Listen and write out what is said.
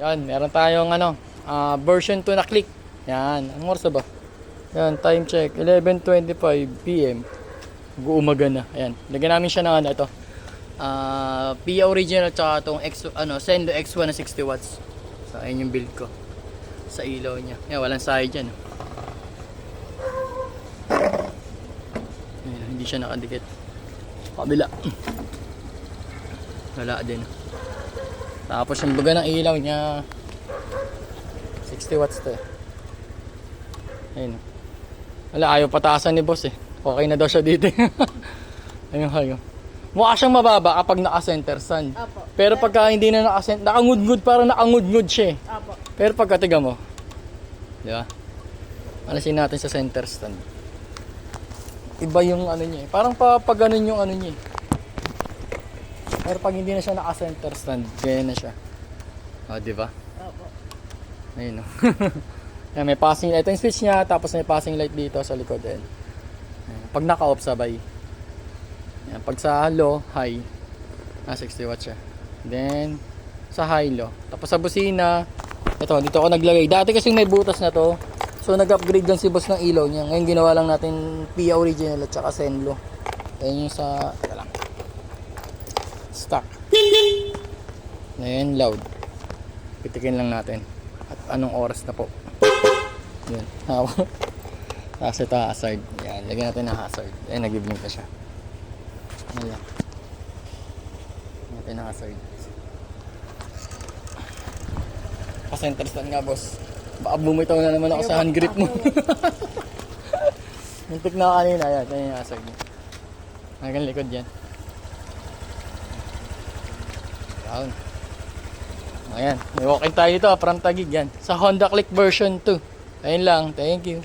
Yan, meron tayong version 2 na click. Yan, ang oras na ba? Yan, time check, 11:25 PM. Mag-uumaga na. Ayan, lagyan namin siya ng ito. PIA original tsaka itong Sendo X1 na 60 watts. So, ayun yung build ko. Sa ilaw niya. Yan, walang side dyan. Ayan, hindi siya nakadikit. Kabila. Wala din. Tapos yung baga ng ilaw niya 60 watts to eh. Ayun. Wala, ayaw pataasan ni boss eh. Okay na daw siya dito. Ayun kayo. Mukha siyang mababa kapag naka-center stand. Apo. Pero pagka hindi na naka-center, nakangud-ngud, parang nakangud-ngud siya eh. Apo. Pero pagka tiga mo, di ba? Alasin natin sa center stand. Iba yung niya eh. Parang pag ganun yung niya eh. Pero pag hindi na siya naka-center stand, ganyan na siya. O, di ba? Apo. Ayun o. Yan, may passing light. Ito yung switch niya, tapos may passing light dito sa likod din. Pag naka-off sabay. Yan, pag sa low, high, 60 watts siya. Then, sa high, low. Tapos sa busina, ito, dito ako naglagay. Dati kasing may butas na to. So, nag-upgrade lang si boss ng ilaw niya. Ngayon, ginawa lang natin PIA original at saka Senlo. Ayan yung sa, teka lang. Stock. Ayan, loud. Pitikin lang natin. At anong oras na po. Yan. Tapos ito hazard. Yan. Lagyan natin ng hazard. Ayan, nag-blink na siya. Ayan. Lagyan natin ng hazard. Pa-center stand nga, boss. Baka bumitaw na naman ako sa hand grip mo. Muntik na kanina. Ayan. Ayan yung hazard niya. Hanggang likod yan. Ayan. Ayan. May walk-in tayo dito. From Taguig yan. Sa Honda Click version 2. Ayun lang. Thank you.